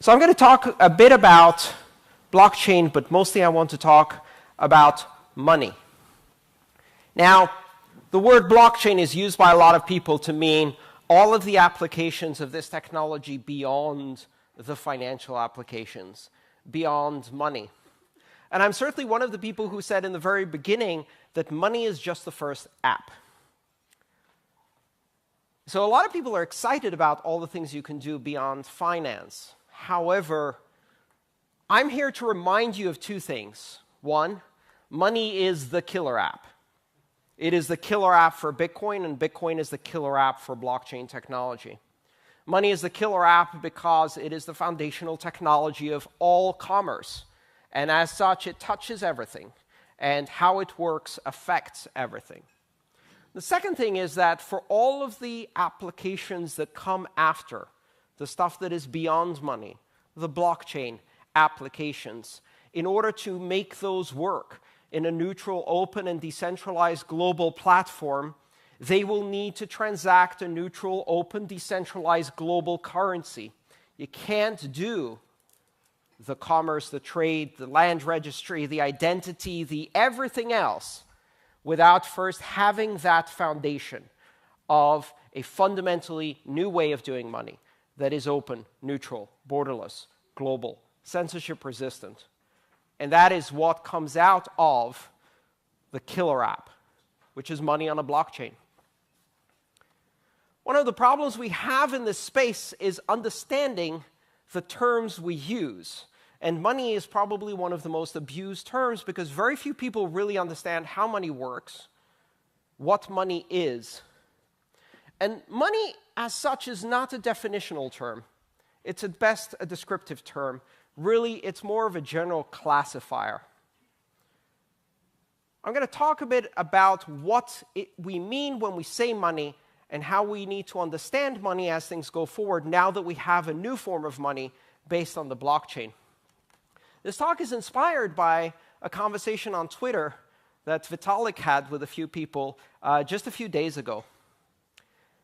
So I'm going to talk a bit about blockchain, but mostly I want to talk about money. Now, the word blockchain is used by a lot of people to mean all of the applications of this technology beyond the financial applications, beyond money. And I'm certainly one of the people who said in the very beginning that money is just the first app. So a lot of people are excited about all the things you can do beyond finance. However, I'm here to remind you of two things. One, money is the killer app. It is the killer app for Bitcoin, and Bitcoin is the killer app for blockchain technology. Money is the killer app because it is the foundational technology of all commerce. And as such, it touches everything. And how it works affects everything. The second thing is that for all of the applications that come after, the stuff that is beyond money, the blockchain applications, in order to make those work in a neutral, open, and decentralized global platform, they will need to transact a neutral, open, decentralized global currency. You can't do the commerce, the trade, the land registry, the identity, the everything else without first having that foundation of a fundamentally new way of doing money that is open, neutral, borderless, global, censorship-resistant. And that is what comes out of the killer app, which is money on a blockchain. One of the problems we have in this space is understanding the terms we use. And money is probably one of the most abused terms because very few people really understand how money works, what money is. And money as such is not a definitional term. It's at best a descriptive term. Really, it's more of a general classifier. I'm going to talk a bit about what we mean when we say money and how we need to understand money as things go forward now that we have a new form of money based on the blockchain. This talk is inspired by a conversation on Twitter that Vitalik had with a few people just a few days ago.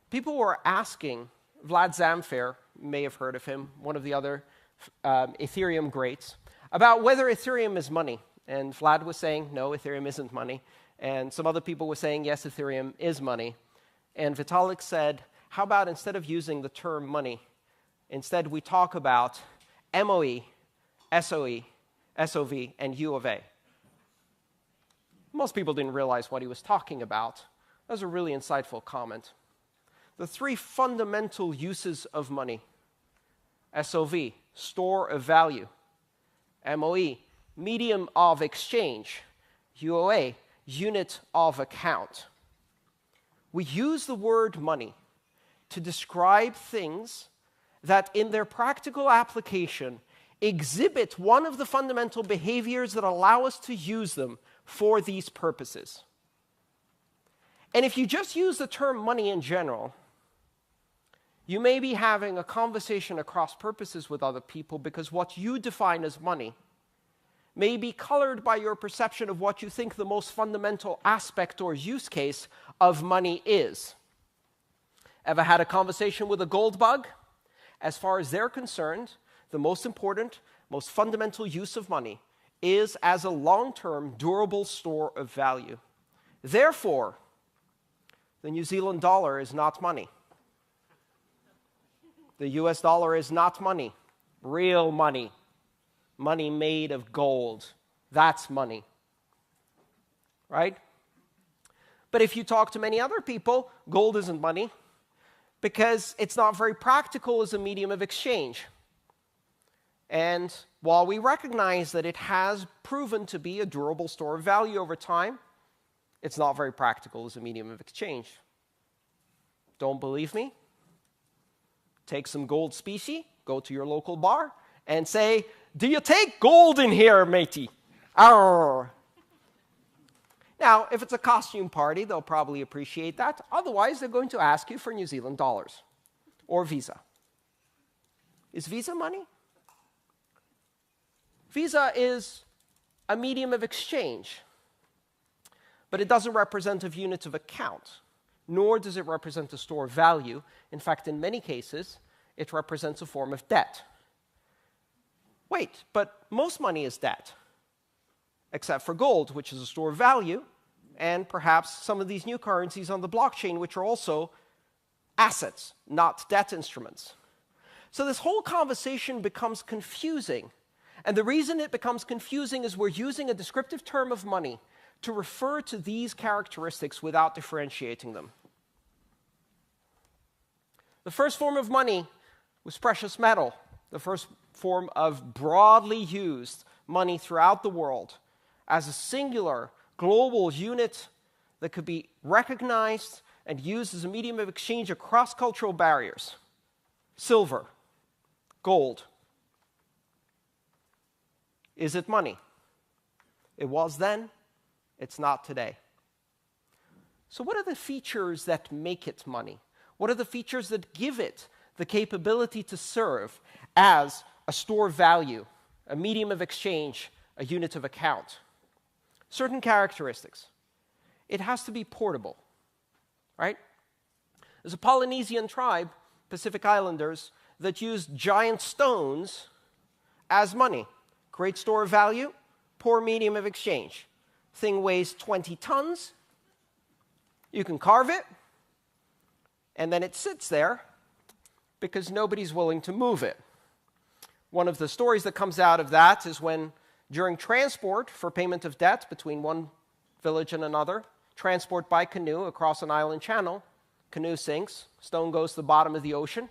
People were asking Vlad Zamfir, you may have heard of him, one of the other Ethereum greats, about whether Ethereum is money. And Vlad was saying, no, Ethereum isn't money. And some other people were saying, yes, Ethereum is money. And Vitalik said, how about instead of using the term money, instead we talk about MOE, SOE, SOV, and U of A. Most people didn't realize what he was talking about. That was a really insightful comment. The three fundamental uses of money: SOV, store of value; MOE, medium of exchange; UOA, unit of account. We use the word money to describe things that in their practical application exhibit one of the fundamental behaviors that allow us to use them for these purposes. And if you just use the term money in general, you may be having a conversation across purposes with other people because what you define as money may be colored by your perception of what you think the most fundamental aspect or use case of money is. Ever had a conversation with a gold bug? As far as they're concerned, the most important, most fundamental use of money is as a long-term, durable store of value. Therefore, the New Zealand dollar is not money. The US dollar is not money. Real money. Money made of gold. That's money. Right? But if you talk to many other people, gold isn't money because it's not very practical as a medium of exchange. And while we recognize that it has proven to be a durable store of value over time, it's not very practical as a medium of exchange. Don't believe me? Take some gold specie, go to your local bar, and say, "Do you take gold in here, matey?" Arr. Now, if it's a costume party, they'll probably appreciate that. Otherwise, they're going to ask you for New Zealand dollars or Visa. Is Visa money? Visa is a medium of exchange, but it doesn't represent a unit of account, nor does it represent a store of value. In fact, in many cases, it represents a form of debt. Wait, but most money is debt, except for gold, which is a store of value, and perhaps some of these new currencies on the blockchain, which are also assets, not debt instruments. So this whole conversation becomes confusing. And the reason it becomes confusing is we're using a descriptive term of money to refer to these characteristics without differentiating them. The first form of money was precious metal, the first form of broadly used money throughout the world as a singular global unit that could be recognized and used as a medium of exchange across cultural barriers. Silver, gold. Is it money? It was then, it's not today. So what are the features that make it money? What are the features that give it the capability to serve as a store of value, a medium of exchange, a unit of account? Certain characteristics. It has to be portable, right? There's a Polynesian tribe, Pacific Islanders, that used giant stones as money. Great store of value, poor medium of exchange. Thing weighs 20 tons. You can carve it, and then it sits there because nobody's willing to move it. One of the stories that comes out of that is when, during transport for payment of debt between one village and another, transport by canoe across an island channel, canoe sinks, stone goes to the bottom of the ocean,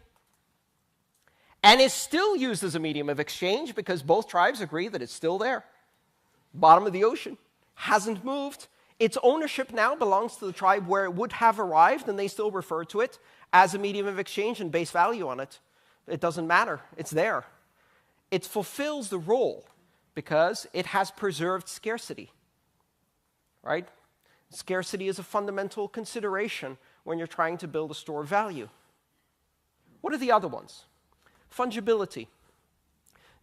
and is still used as a medium of exchange because both tribes agree that it's still there. Bottom of the ocean, hasn't moved. Its ownership now belongs to the tribe where it would have arrived, and they still refer to it as a medium of exchange and base value on it. It doesn't matter, it's there. It fulfills the role because it has preserved scarcity, right? Scarcity is a fundamental consideration when you're trying to build a store of value. What are the other ones? Fungibility.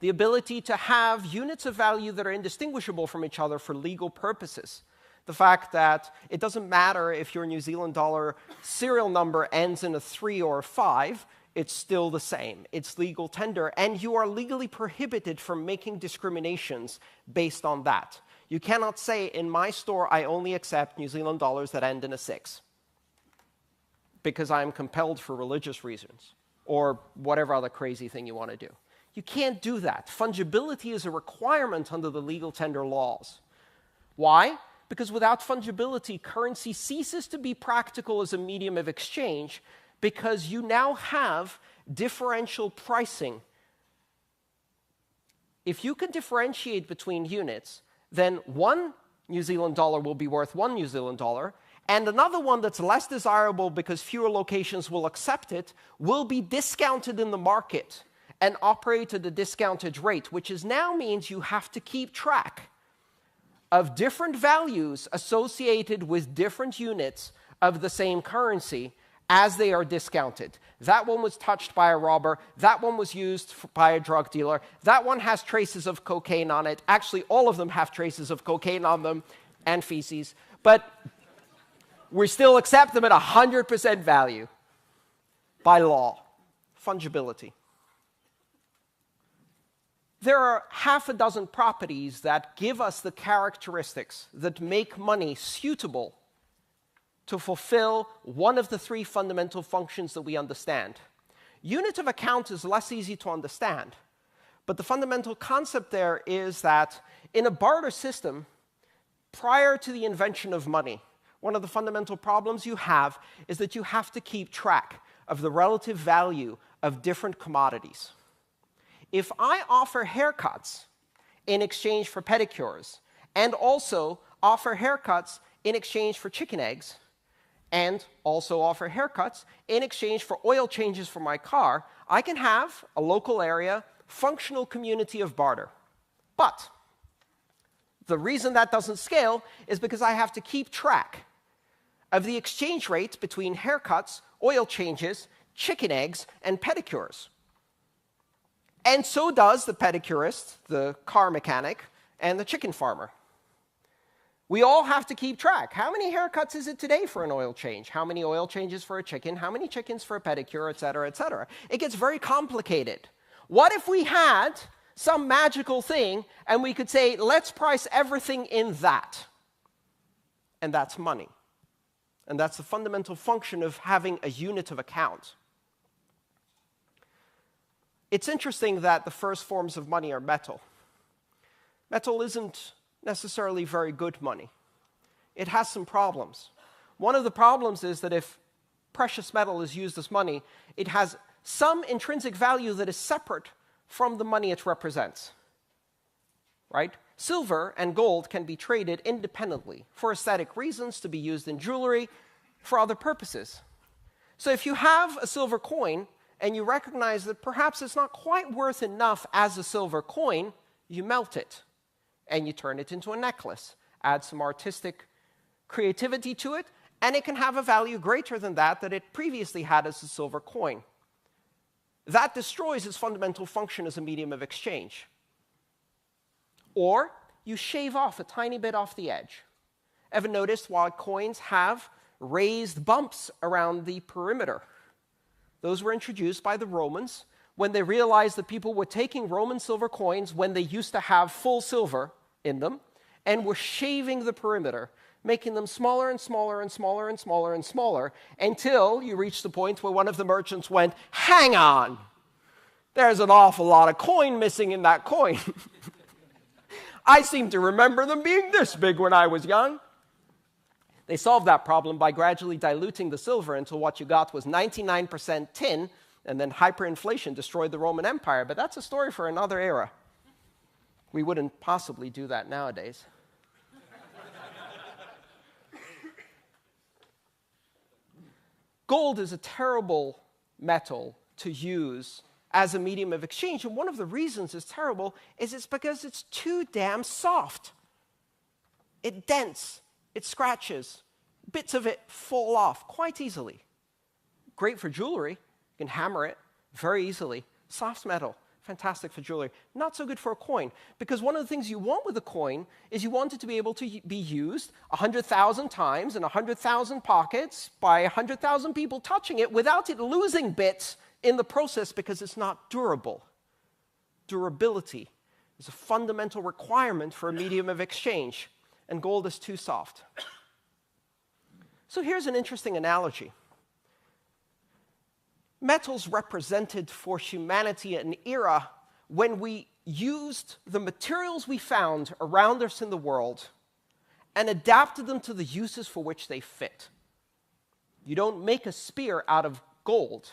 The ability to have units of value that are indistinguishable from each other for legal purposes. The fact that it doesn't matter if your New Zealand dollar serial number ends in a 3 or a 5, it's still the same. It's legal tender, and you are legally prohibited from making discriminations based on that. You cannot say, in my store, I only accept New Zealand dollars that end in a 6 because I am compelled for religious reasons or whatever other crazy thing you want to do. You can't do that. Fungibility is a requirement under the legal tender laws. Why? Because without fungibility, currency ceases to be practical as a medium of exchange because you now have differential pricing. If you can differentiate between units, then one New Zealand dollar will be worth one New Zealand dollar, and another one that's less desirable because fewer locations will accept it will be discounted in the market and operate at a discounted rate, which now means you have to keep track of different values associated with different units of the same currency as they are discounted. That one was touched by a robber. That one was used by a drug dealer. That one has traces of cocaine on it. Actually, all of them have traces of cocaine on them and feces. But we still accept them at 100% value by law. Fungibility. There are half a dozen properties that give us the characteristics that make money suitable to fulfill one of the three fundamental functions that we understand. Unit of account is less easy to understand, but the fundamental concept there is that in a barter system, prior to the invention of money, one of the fundamental problems you have is that you have to keep track of the relative value of different commodities. If I offer haircuts in exchange for pedicures, and also offer haircuts in exchange for chicken eggs, and also offer haircuts in exchange for oil changes for my car, I can have a local area, functional community of barter. But the reason that doesn't scale is because I have to keep track of the exchange rate between haircuts, oil changes, chicken eggs, and pedicures. And so does the pedicurist, the car mechanic, and the chicken farmer. We all have to keep track. How many haircuts is it today for an oil change? How many oil changes for a chicken? How many chickens for a pedicure, et cetera, et cetera? It gets very complicated. What if we had some magical thing, and we could say, let's price everything in that. And that's money. And that's the fundamental function of having a unit of account. It's interesting that the first forms of money are metal. Metal isn't necessarily very good money. It has some problems. One of the problems is that if precious metal is used as money, it has some intrinsic value that is separate from the money it represents. Right? Silver and gold can be traded independently for aesthetic reasons, to be used in jewelry, for other purposes. So if you have a silver coin and you recognize that perhaps it's not quite worth enough as a silver coin, you melt it and you turn it into a necklace. Add some artistic creativity to it, and it can have a value greater than that it previously had as a silver coin. That destroys its fundamental function as a medium of exchange. Or you shave off a tiny bit off the edge. Ever noticed why coins have raised bumps around the perimeter? Those were introduced by the Romans when they realized that people were taking Roman silver coins when they used to have full silver in them and were shaving the perimeter, making them smaller and smaller and smaller and smaller and smaller, until you reach the point where one of the merchants went, hang on, there's an awful lot of coin missing in that coin. I seem to remember them being this big when I was young. They solved that problem by gradually diluting the silver until what you got was 99% tin, and then hyperinflation destroyed the Roman Empire. But that's a story for another era. We wouldn't possibly do that nowadays. Gold is a terrible metal to use as a medium of exchange, and one of the reasons it's terrible is it's because it's too damn soft. It dents, it scratches, bits of it fall off quite easily. Great for jewelry, you can hammer it very easily. Soft metal, fantastic for jewelry. Not so good for a coin, because one of the things you want with a coin is you want it to be able to be used 100,000 times in 100,000 pockets by 100,000 people touching it without it losing bits in the process, because it's not durable. Durability is a fundamental requirement for a medium of exchange, and gold is too soft. So here's an interesting analogy. Metals represented for humanity an era when we used the materials we found around us in the world and adapted them to the uses for which they fit. You don't make a spear out of gold,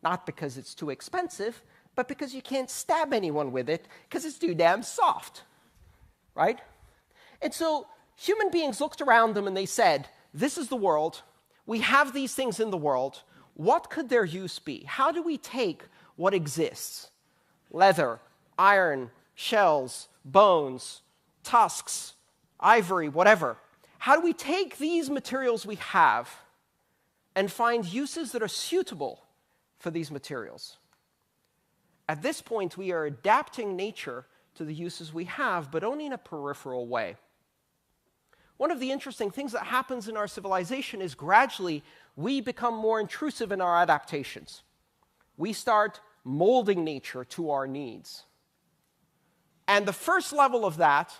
not because it's too expensive, but because you can't stab anyone with it because it's too damn soft, right? And so human beings looked around them and they said, this is the world. We have these things in the world. What could their use be? How do we take what exists? Leather, iron, shells, bones, tusks, ivory, whatever. How do we take these materials we have and find uses that are suitable for these materials? At this point, we are adapting nature to the uses we have, but only in a peripheral way. One of the interesting things that happens in our civilization is gradually we become more intrusive in our adaptations. We start molding nature to our needs. And the first level of that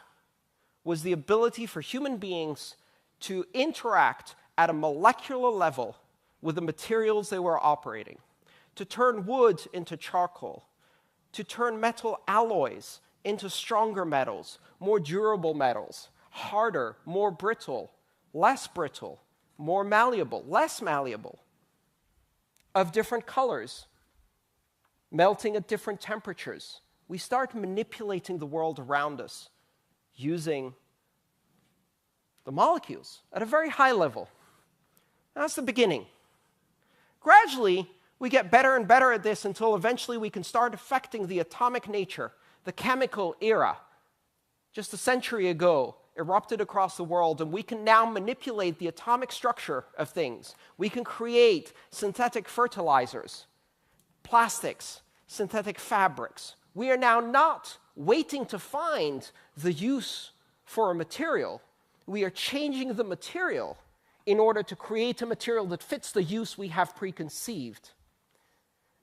was the ability for human beings to interact at a molecular level with the materials they were operating, to turn wood into charcoal, to turn metal alloys into stronger metals, more durable metals, harder, more brittle, less brittle, more malleable, less malleable, of different colors, melting at different temperatures. We start manipulating the world around us using the molecules at a very high level. That's the beginning. Gradually, we get better and better at this until eventually we can start affecting the atomic nature. The chemical era, just a century ago, erupted across the world, and we can now manipulate the atomic structure of things. We can create synthetic fertilizers, plastics, synthetic fabrics. We are now not waiting to find the use for a material. We are changing the material in order to create a material that fits the use we have preconceived.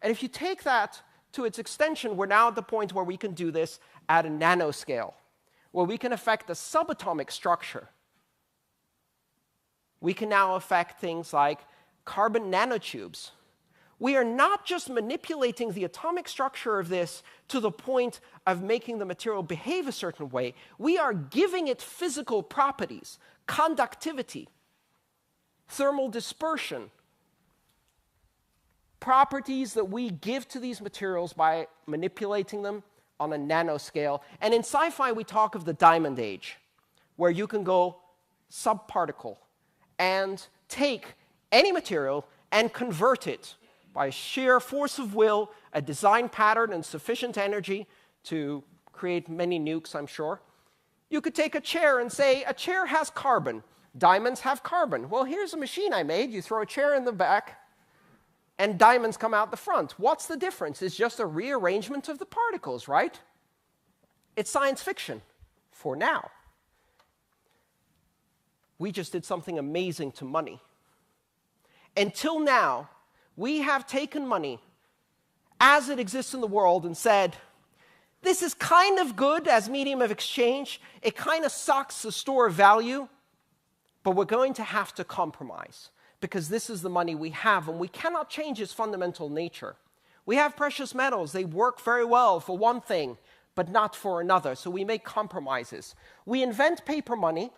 And if you take that to its extension, we're now at the point where we can do this at a nanoscale, where we can affect the subatomic structure. We can now affect things like carbon nanotubes. We are not just manipulating the atomic structure of this to the point of making the material behave a certain way. We are giving it physical properties, conductivity, thermal dispersion, properties that we give to these materials by manipulating them on a nanoscale. And in sci-fi, we talk of the diamond age, where you can go subparticle and take any material and convert it by sheer force of will, a design pattern, and sufficient energy to create many nukes, I'm sure. You could take a chair and say, a chair has carbon. Diamonds have carbon. Well, here's a machine I made. You throw a chair in the back, and diamonds come out the front. What's the difference? It's just a rearrangement of the particles, right? It's science fiction for now. We just did something amazing to money. Until now, we have taken money as it exists in the world and said, this is kind of good as medium of exchange. It kind of sucks as store of value, but we're going to have to compromise because this is the money we have, and we cannot change its fundamental nature. We have precious metals. They work very well for one thing, but not for another, so we make compromises. We invent paper money,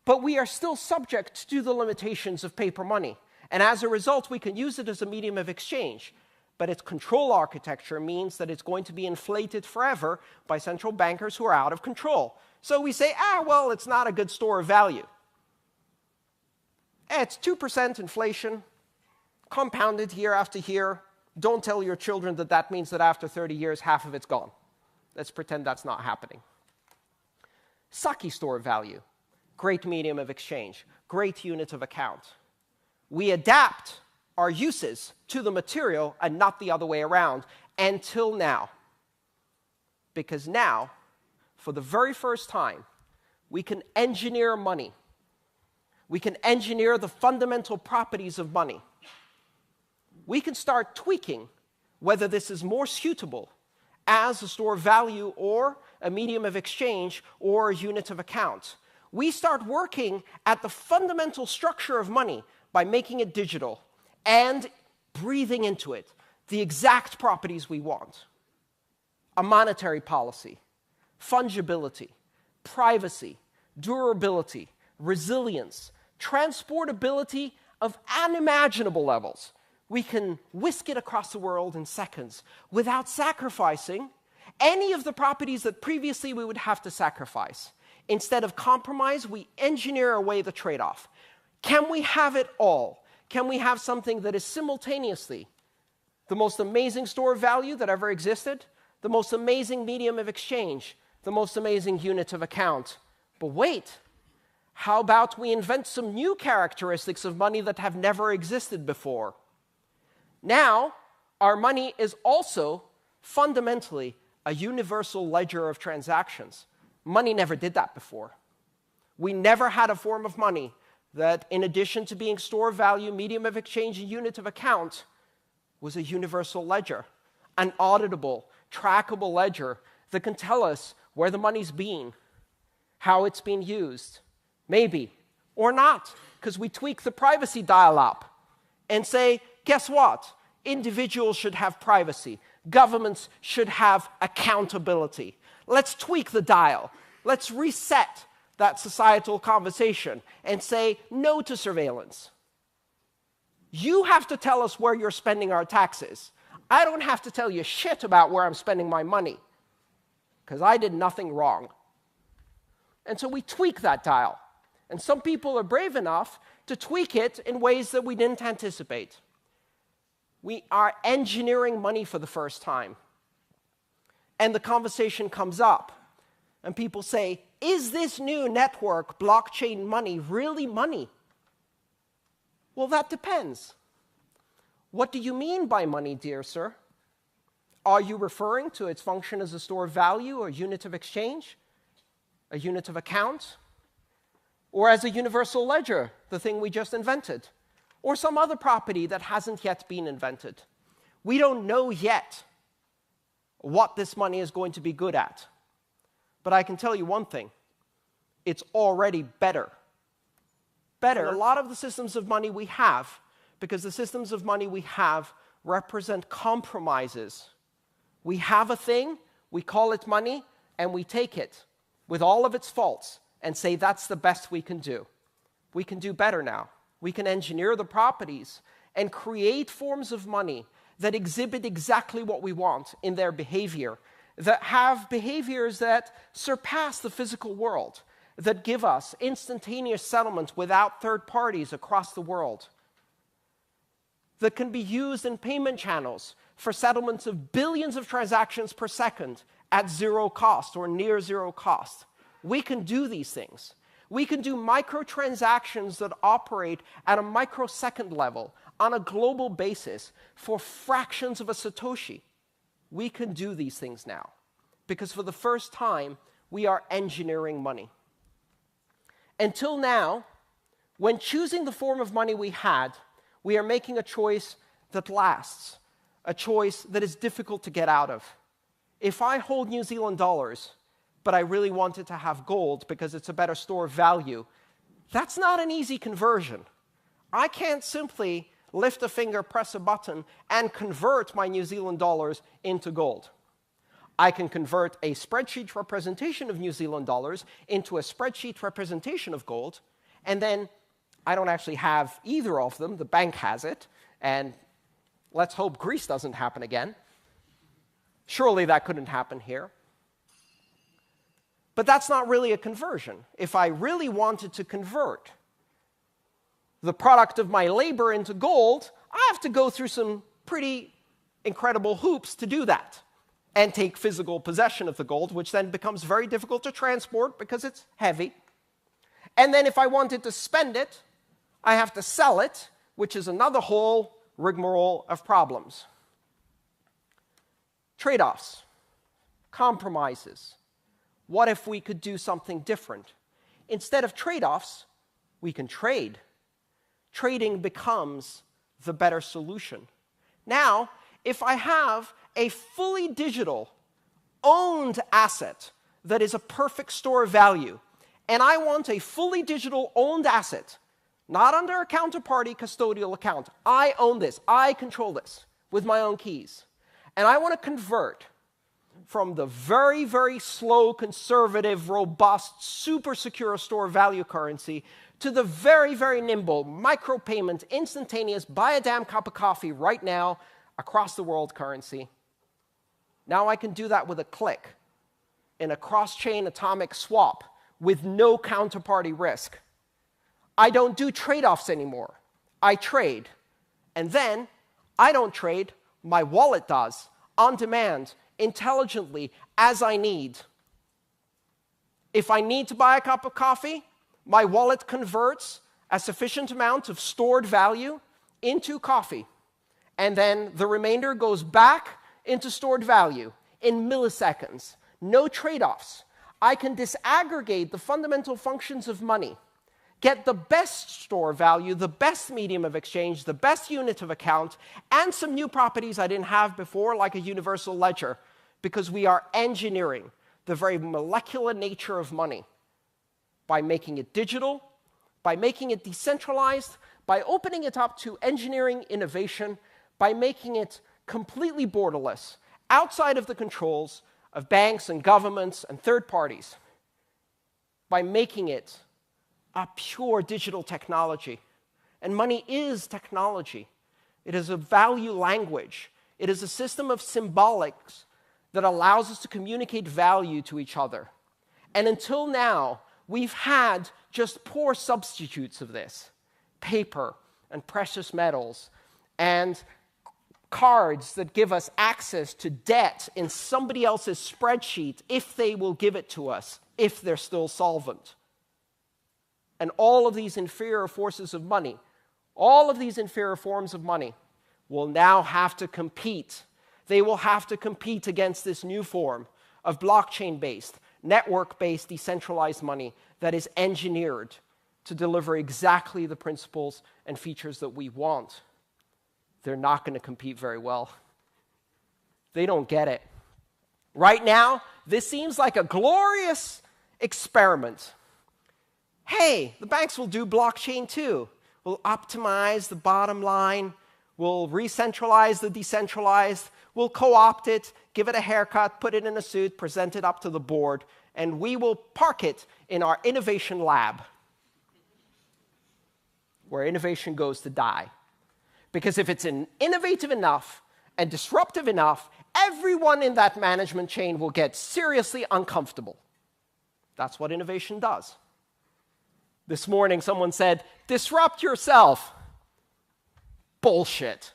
but we are still subject to the limitations of paper money. And as a result, we can use it as a medium of exchange. But its control architecture means that it's going to be inflated forever by central bankers who are out of control. So we say, well, it's not a good store of value. It's 2% inflation, compounded year after year. Don't tell your children that that means that after 30 years, half of it's gone. Let's pretend that's not happening. Sucky store of value, great medium of exchange, great unit of account. We adapt our uses to the material and not the other way around until now. Because now, for the very first time, we can engineer money. We can engineer the fundamental properties of money. We can start tweaking whether this is more suitable as a store of value or a medium of exchange or a unit of account. We start working at the fundamental structure of money by making it digital and breathing into it the exact properties we want. A monetary policy, fungibility, privacy, durability, resilience, transportability of unimaginable levels. We can whisk it across the world in seconds without sacrificing any of the properties that previously we would have to sacrifice. Instead of compromise, we engineer away the trade-off. Can we have it all? Can we have something that is simultaneously the most amazing store of value that ever existed, the most amazing medium of exchange, the most amazing unit of account? But wait, how about we invent some new characteristics of money that have never existed before? Now, our money is also fundamentally a universal ledger of transactions. Money never did that before. We never had a form of money that, in addition to being store of value, medium of exchange, and unit of account, was a universal ledger, an auditable, trackable ledger that can tell us where the money's been, how it's been used, maybe, or not, because we tweak the privacy dial up and say, guess what? Individuals should have privacy. Governments should have accountability. Let's tweak the dial. Let's reset that societal conversation and say no to surveillance. You have to tell us where you're spending our taxes. I don't have to tell you shit about where I'm spending my money because I did nothing wrong. And so we tweak that dial. And some people are brave enough to tweak it in ways that we didn't anticipate. We are engineering money for the first time. And the conversation comes up. And people say, is this new network, blockchain money, really money? Well, that depends. What do you mean by money, dear sir? Are you referring to its function as a store of value, a unit of exchange, a unit of account, or as a universal ledger, the thing we just invented, or some other property that hasn't yet been invented? We don't know yet. what this money is going to be good at. But I can tell you one thing. It's already better. Better than a lot of the systems of money we have, because the systems of money we have represent compromises. We have a thing, we call it money, and we take it with all of its faults and say that's the best we can do. We can do better now. We can engineer the properties and create forms of money that exhibit exactly what we want in their behavior, that have behaviors that surpass the physical world, that give us instantaneous settlement without third parties across the world, that can be used in payment channels for settlements of billions of transactions per second at zero cost or near zero cost. We can do these things. We can do microtransactions that operate at a microsecond level on a global basis for fractions of a Satoshi. We can do these things now because for the first time, we are engineering money. Until now, when choosing the form of money we had, we are making a choice that lasts, a choice that is difficult to get out of. If I hold New Zealand dollars, but I really wanted to have gold because it's a better store of value, that's not an easy conversion. I can't simply lift a finger, press a button, and convert my New Zealand dollars into gold. I can convert a spreadsheet representation of New Zealand dollars into a spreadsheet representation of gold, and then I don't actually have either of them. The bank has it, and let's hope Greece doesn't happen again. Surely that couldn't happen here. But that's not really a conversion. If I really wanted to convert the product of my labor into gold, I have to go through some pretty incredible hoops to do that and take physical possession of the gold, which then becomes very difficult to transport because it's heavy. And then if I wanted to spend it, I have to sell it, which is another whole rigmarole of problems. Trade-offs, compromises. What if we could do something different? Instead of trade-offs, we can trade. Trading becomes the better solution. Now, if I have a fully digital, owned asset that is a perfect store of value, and I want a fully digital owned asset, not under a counterparty custodial account. I own this. I control this with my own keys. And I want to convert from the very, very slow, conservative, robust, super secure store of value currency to the very, very nimble, micropayment, instantaneous, buy a damn cup of coffee right now, across the world currency. Now I can do that with a click in a cross-chain atomic swap with no counterparty risk. I don't do trade-offs anymore. I trade. And then I don't trade, my wallet does, on demand, intelligently, as I need. If I need to buy a cup of coffee, my wallet converts a sufficient amount of stored value into coffee. And then the remainder goes back into stored value in milliseconds. No trade-offs. I can disaggregate the fundamental functions of money, get the best store value, the best medium of exchange, the best unit of account, and some new properties I didn't have before, like a universal ledger, because we are engineering the very molecular nature of money by making it digital, by making it decentralized, by opening it up to engineering innovation, by making it completely borderless, outside of the controls of banks and governments and third parties, by making it a pure digital technology. And money is technology. It is a value language. It is a system of symbolics that allows us to communicate value to each other. And until now, we've had just poor substitutes of this. Paper and precious metals and cards that give us access to debt in somebody else's spreadsheet if they will give it to us, if they're still solvent. And all of these inferior forces of money, all of these inferior forms of money will now have to compete. They will have to compete against this new form of blockchain-based, network-based, decentralized money that is engineered to deliver exactly the principles and features that we want. They're not going to compete very well. They don't get it. Right now, this seems like a glorious experiment. Hey, the banks will do blockchain too. We'll optimize the bottom line. We'll re-centralize the decentralized. We'll co-opt it, give it a haircut, put it in a suit, present it up to the board, and we will park it in our innovation lab, where innovation goes to die. Because if it's innovative enough and disruptive enough, everyone in that management chain will get seriously uncomfortable. That's what innovation does. This morning, someone said, disrupt yourself. Bullshit.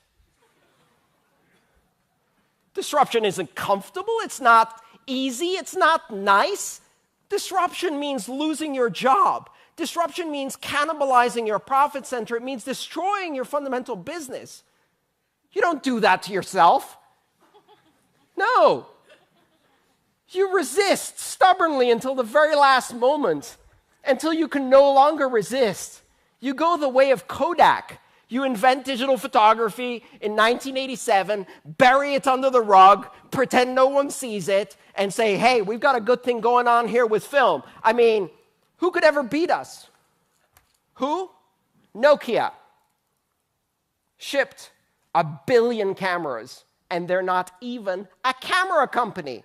Disruption isn't comfortable. It's not easy. It's not nice. Disruption means losing your job. Disruption means cannibalizing your profit center. It means destroying your fundamental business. You don't do that to yourself. No. You resist stubbornly until the very last moment, until you can no longer resist. You go the way of Kodak. You invent digital photography in 1987, bury it under the rug, pretend no one sees it, and say, hey, we've got a good thing going on here with film. I mean, who could ever beat us? Who? Nokia. Shipped 1 billion cameras, and they're not even a camera company.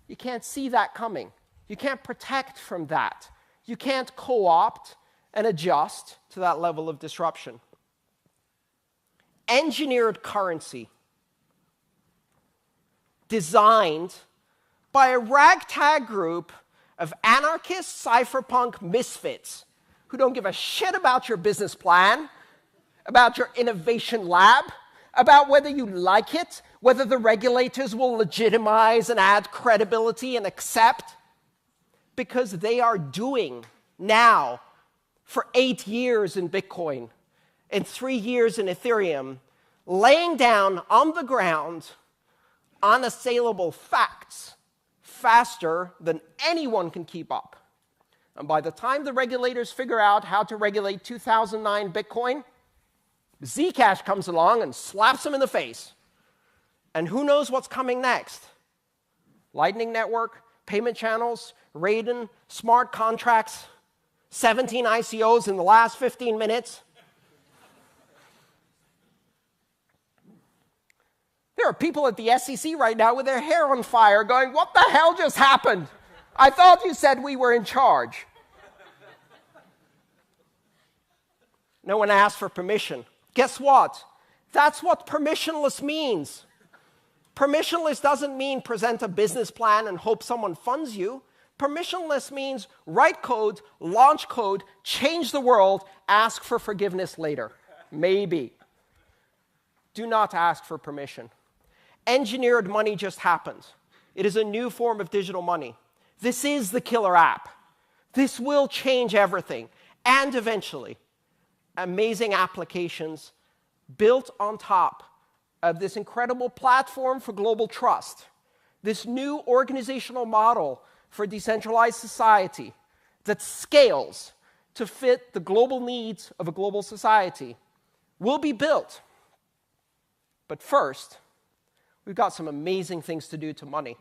You can't see that coming. You can't protect from that. You can't co-opt and adjust to that level of disruption. Engineered currency, designed by a ragtag group of anarchist cypherpunk misfits who don't give a shit about your business plan, about your innovation lab, about whether you like it, whether the regulators will legitimize and add credibility and accept, because they are doing now for 8 years in Bitcoin and 3 years in Ethereum, laying down on the ground unassailable facts faster than anyone can keep up. And by the time the regulators figure out how to regulate 2009 Bitcoin, Zcash comes along and slaps them in the face. And who knows what's coming next? Lightning Network, payment channels, Raiden, smart contracts, 17 ICOs in the last 15 minutes. There are people at the SEC right now with their hair on fire going, what the hell just happened? I thought you said we were in charge. No one asked for permission. Guess what? That's what permissionless means. Permissionless doesn't mean present a business plan and hope someone funds you. Permissionless means write code, launch code, change the world, ask for forgiveness later. Maybe. Do not ask for permission. Engineered money just happened. It is a new form of digital money. This is the killer app. This will change everything. And eventually, amazing applications built on top of this incredible platform for global trust, this new organizational model for decentralized society that scales to fit the global needs of a global society, will be built. But first, we've got some amazing things to do to money,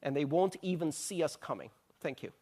and they won't even see us coming. Thank you.